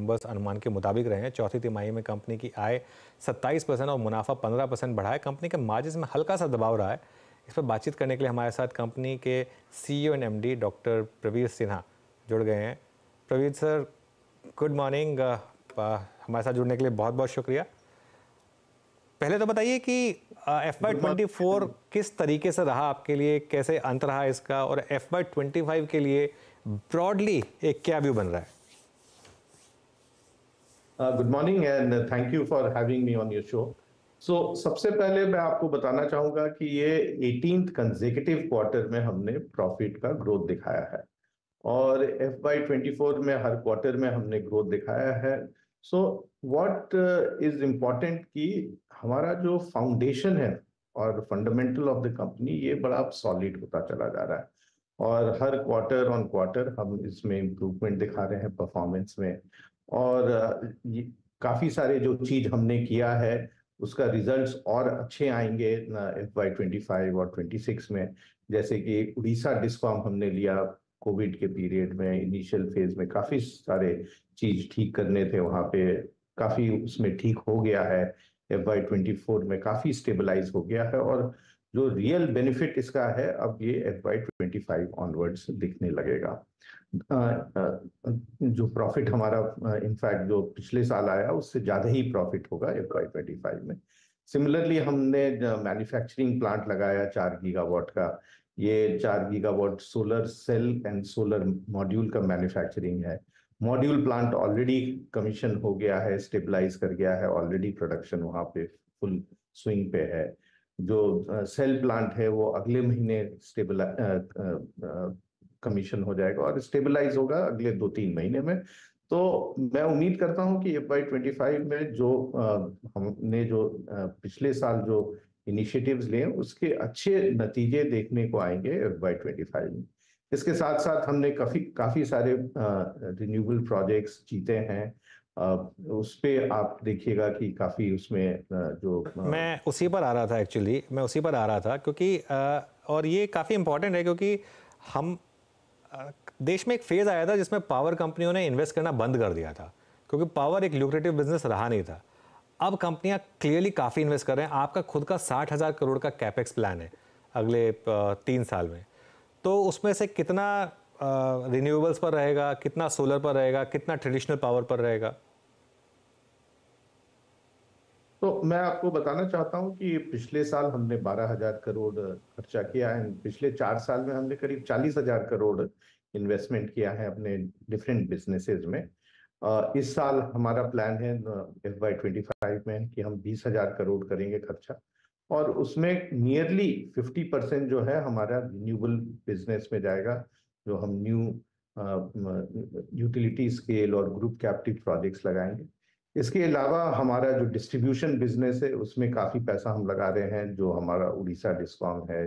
Numbers अनुमान के मुताबिक रहे हैं। चौथी तिमाही में कंपनी की आय 27% और मुनाफा 15% बढ़ा है। कंपनी के मार्जिन में हल्का सा दबाव रहा है। इस पर बातचीत करने के लिए हमारे साथ कंपनी के CEO and MD doctor Pravir Sinha जुड़ गए हैं। Pravir sir, good morning. हमारे साथ जुड़ने के लिए बहुत बहुत शुक्रिया। पहले तो बताइए कि FY24 किस तरीके से रहा आपके लिए, कैसे अंत रहा इसका, और FY25 के लिए ब्रॉडली एक क्या व्यू बन रहा है? Good morning and thank you for having me on your show. सबसे पहले मैं आपको बताना चाहूंगा कि ये 18th कंसेक्यूटिव क्वार्टर में हमने प्रॉफिट का ग्रोथ दिखाया है और FY24 में हर क्वार्टर में हमने ग्रोथ दिखाया है। व्हाट इज इम्पोर्टेंट कि हमारा जो फाउंडेशन है और फंडामेंटल ऑफ द कंपनी ये बड़ा सॉलिड होता चला जा रहा है और हर क्वार्टर ऑन क्वार्टर हम इसमें इम्प्रूवमेंट दिखा रहे हैं परफॉर्मेंस में। और काफी सारे जो चीज हमने किया है उसका रिजल्ट्स और अच्छे आएंगे FY25 और 26 में। जैसे कि उड़ीसा डिस्कॉम हमने लिया कोविड के पीरियड में, इनिशियल फेज में काफी सारे चीज ठीक करने थे वहां पे, काफी उसमें ठीक हो गया है। FY24 में काफी स्टेबलाइज हो गया है और जो रियल बेनिफिट इसका है अब ये FY25 ऑनवर्ड्स दिखने लगेगा। जो प्रॉफिट हमारा इनफैक्ट जो पिछले साल आया उससे ज्यादा ही प्रॉफिट होगा FY25 में। सिमिलरली हमने मैन्युफैक्चरिंग प्लांट लगाया 4 गीगावाट का। ये 4 gigawatt solar cell and solar module का मैन्युफैक्चरिंग है। मॉड्यूल प्लांट ऑलरेडी कमीशन हो गया है, स्टेबलाइज कर गया है, ऑलरेडी प्रोडक्शन वहां पे फुल स्विंग पे है। जो सेल प्लांट है वो अगले महीने कमीशन हो जाएगा और स्टेबलाइज होगा अगले 2-3 महीने में। तो मैं उम्मीद करता हूं कि FY25 में जो हमने जो पिछले साल जो इनिशिएटिव्स लिए उसके अच्छे नतीजे देखने को आएंगे FY25 में। इसके साथ साथ हमने काफी सारे रिन्यूएबल प्रोजेक्ट्स जीते हैं। उस पे आप देखिएगा कि काफी उसमें जो मैं उसी पर आ रहा था, एक्चुअली मैं उसी पर आ रहा था क्योंकि और ये काफ़ी इंपॉर्टेंट है क्योंकि हम देश में एक फेज़ आया था जिसमें पावर कंपनियों ने इन्वेस्ट करना बंद कर दिया था क्योंकि पावर एक ल्यूक्रेटिव बिजनेस रहा नहीं था। अब कंपनियां क्लियरली काफ़ी इन्वेस्ट कर रहे हैं। आपका खुद का 60,000 करोड़ का कैपेक्स प्लान है अगले 3 साल में, तो उसमें से कितना रिन्यूएबल्स पर रहेगा, कितना सोलर पर रहेगा, कितना ट्रेडिशनल पावर पर रहेगा? तो मैं आपको बताना चाहता हूं कि पिछले साल हमने 12,000 करोड़ खर्चा किया है। पिछले 4 साल में हमने करीब 40,000 करोड़ इन्वेस्टमेंट किया है अपने डिफरेंट बिजनेसेस में। इस साल हमारा प्लान है FY25 में कि हम 20,000 करोड़ करेंगे खर्चा और उसमें नियरली 50% जो है हमारा रिन्यूएबल बिजनेस में जाएगा, जो हम न्यू यूटिलिटी स्केल और ग्रुप कैप्टिव प्रोजेक्ट्स लगाएंगे। इसके अलावा हमारा जो डिस्ट्रीब्यूशन बिजनेस है उसमें काफी पैसा हम लगा रहे हैं, जो हमारा उड़ीसा डिस्कॉम है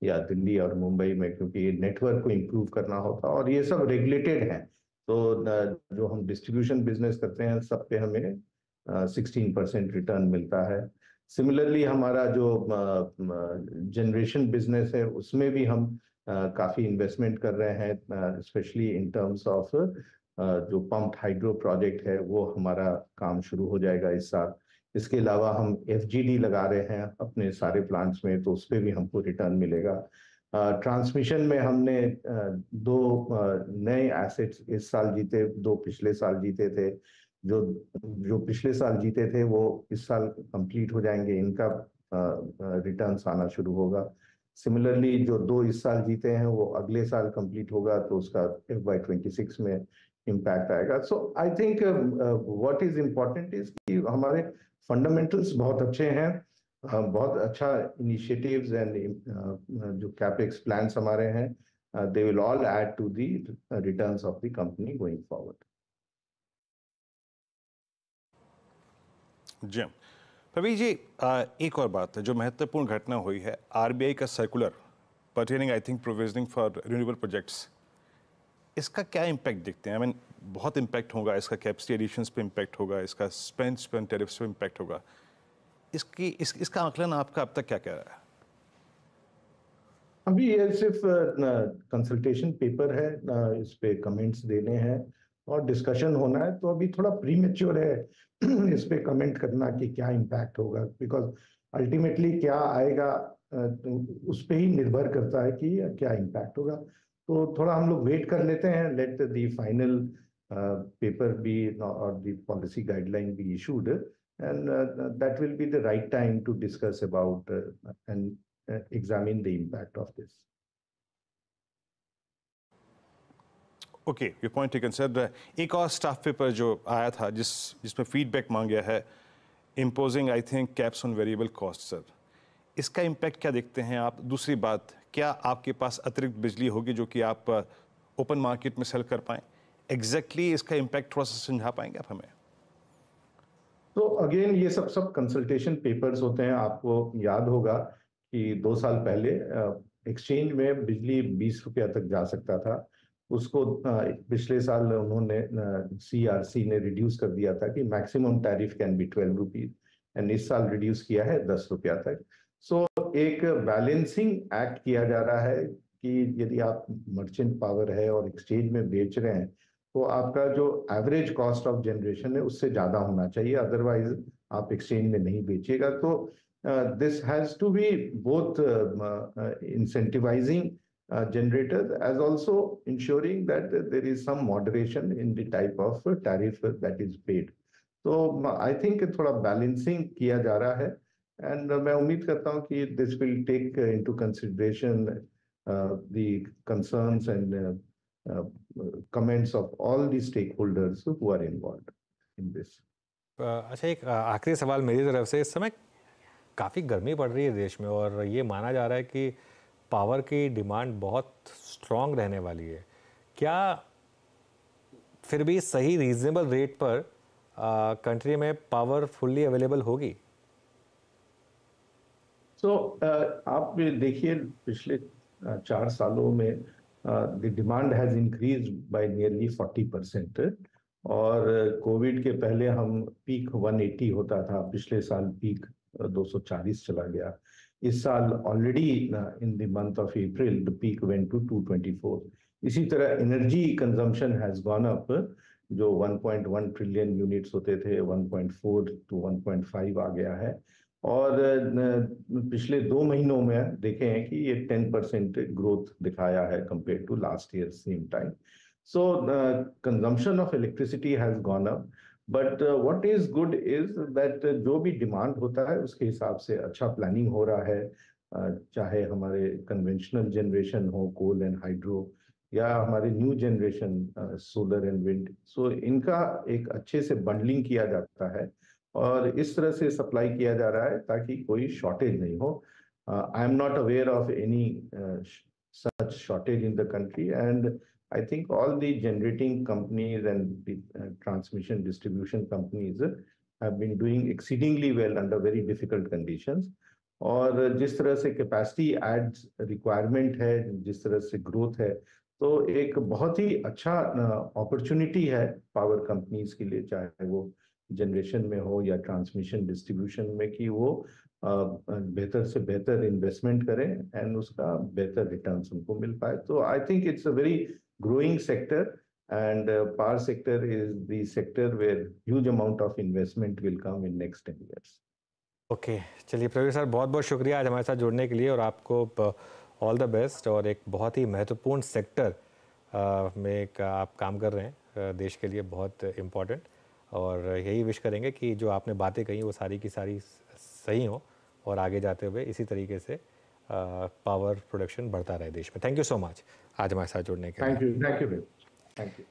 या दिल्ली और मुंबई में, क्योंकि ये नेटवर्क को इम्प्रूव करना होता है और ये सब रेगुलेटेड है। तो जो हम डिस्ट्रीब्यूशन बिजनेस करते हैं सब पे हमें 16% रिटर्न मिलता है। सिमिलरली हमारा जो जनरेशन बिजनेस है उसमें भी हम काफी इन्वेस्टमेंट कर रहे हैं, स्पेशली इन टर्म्स ऑफ जो पंप्ड हाइड्रो प्रोजेक्ट है वो हमारा काम शुरू हो जाएगा इस साल। इसके अलावा हम FGD लगा रहे हैं अपने सारे प्लांट्स में, तो उस पर भी हमको रिटर्न मिलेगा। ट्रांसमिशन में हमने 2 नए एसेट्स इस साल जीते, 2 पिछले साल जीते थे। जो पिछले साल जीते थे वो इस साल कंप्लीट हो जाएंगे, इनका रिटर्न्स आना शुरू होगा। सिमिलरली जो 2 इस साल जीते हैं वो अगले साल कंप्लीट होगा, तो उसका FY26 में इम्पैक्ट आएगा। So I think what is important is कि हमारे फंडामेंटल्स बहुत अच्छे हैं, बहुत अच्छा इनिशिएटिव्स एंड जो कैपेक्स प्लान्स हमारे हैं, they will all add to the returns of the company going forward. जी प्रवीर जी, एक और बात है जो महत्वपूर्ण घटना हुई है, RBI का circular pertaining I think provisioning for renewable projects. इसका क्या इम्पैक्ट दिखते हैं? आई मीन बहुत इम्पैक्ट होगा इसका, कैपेसिटी एडिशंस पे इम्पैक्ट होगा, इसका स्पेंड्स पे, टैरिफ्स पे इम्पैक्ट होगा। इसका आकलन आपका अब तक क्या कह रहा है? अभी ये सिर्फ कंसल्टेशन पेपर है, इस पे कमेंट्स देने हैं और डिस्कशन होना है, तो अभी थोड़ा प्रीमेच्योर है इस पे कमेंट करना कि क्या इम्पैक्ट होगा, बिकॉज अल्टीमेटली क्या आएगा तो उस पे ही निर्भर करता है कि क्या इम्पैक्ट होगा। तो थोड़ा हम लोग वेट कर लेते हैं, let the final paper be और the policy guideline be issued, and that will be the right time to discuss about and examine the impact of this. Okay, your point taken sir. एक और staff paper जो आया था जिसमें feedback मांगा है, imposing I think caps on variable cost sir, इसका impact क्या देखते हैं आप? दूसरी बात, क्या आपके पास अतिरिक्त बिजली होगी जो कि आप ओपन मार्केट में सेल कर पाएँ? एग्जैक्टली इसका इम्पैक्ट थोड़ा सा समझा पाएंगे आप हमें? तो अगेन ये सब कंसल्टेशन पेपर्स होते हैं। आपको याद होगा कि 2 साल पहले एक्सचेंज में बिजली 20 रुपया तक जा सकता था, उसको पिछले साल उन्होंने CERC ने रिड्यूस कर दिया था कि maximum tariff can be 12 rupees, and इस साल रिड्यूस किया है 10 रुपया तक। सो एक बैलेंसिंग एक्ट किया जा रहा है कि यदि आप मर्चेंट पावर है और एक्सचेंज में बेच रहे हैं, तो आपका जो एवरेज कॉस्ट ऑफ जनरेशन है उससे ज्यादा होना चाहिए, अदरवाइज आप एक्सचेंज में नहीं बेचिएगा। तो this has to be both incentivising generators as also ensuring that there is some moderation in the type of tariff that is paid. तो I think थोड़ा बैलेंसिंग किया जा रहा है, एंड मैं उम्मीद करता हूँ कि this will take into consideration the concerns and comments of all the stakeholders who are involved in this. अच्छा, एक आखिरी सवाल मेरी तरफ से। इस समय काफ़ी गर्मी पड़ रही है देश में और ये माना जा रहा है कि पावर की डिमांड बहुत स्ट्रॉन्ग रहने वाली है। क्या फिर भी सही रीजनेबल रेट पर कंट्री में पावर फुल्ली अवेलेबल होगी? आप देखिए पिछले 4 सालों में the demand has increase by nearly 40%, और कोविड के पहले हम पीक 180 होता था, पिछले साल पीक 240 चला गया। इस साल already in the month of April the peak went to 224। इसी तरह energy consumption has gone up, जो 1.1 ट्रिलियन यूनिट्स होते थे 1.4 to 1.5 आ गया है, और पिछले 2 महीनों में देखे हैं कि ये 10% ग्रोथ दिखाया है compare to last year same time. So consumption of electricity has gone up, but what is good is that जो भी डिमांड होता है उसके हिसाब से अच्छा प्लानिंग हो रहा है, चाहे हमारे कन्वेंशनल जनरेशन हो, कोल एंड हाइड्रो, या हमारे new generation solar and wind. So इनका एक अच्छे से बंडलिंग किया जाता है और इस तरह से सप्लाई किया जा रहा है ताकि कोई शॉर्टेज नहीं हो। I am not aware of any such shortage in the country, and I think all the generating companies and the transmission distribution companies have been doing exceedingly well under very difficult conditions. और जिस तरह से capacity ads requirement है, जिस तरह से growth है, तो एक बहुत ही अच्छा अपॉर्चुनिटी है पावर कंपनीज के लिए, चाहे वो जनरेशन में हो या ट्रांसमिशन डिस्ट्रीब्यूशन में, कि वो बेहतर से बेहतर इन्वेस्टमेंट करें एंड उसका बेहतर रिटर्न्स उनको मिल पाए। तो I think it's a very growing sector, and power sector is the sector where huge amount of investment will come in next 10 years. Okay, चलिए प्रवीण सर, बहुत बहुत शुक्रिया आज हमारे साथ जुड़ने के लिए, और आपको ऑल द बेस्ट। और एक बहुत ही महत्वपूर्ण सेक्टर में आप काम कर रहे हैं, देश के लिए बहुत इम्पोर्टेंट, और यही विश करेंगे कि जो आपने बातें कही वो सारी की सारी सही हो और आगे जाते हुए इसी तरीके से पावर प्रोडक्शन बढ़ता रहे देश में। थैंक यू सो मच आज हमारे साथ जुड़ने के लिए। Thank you.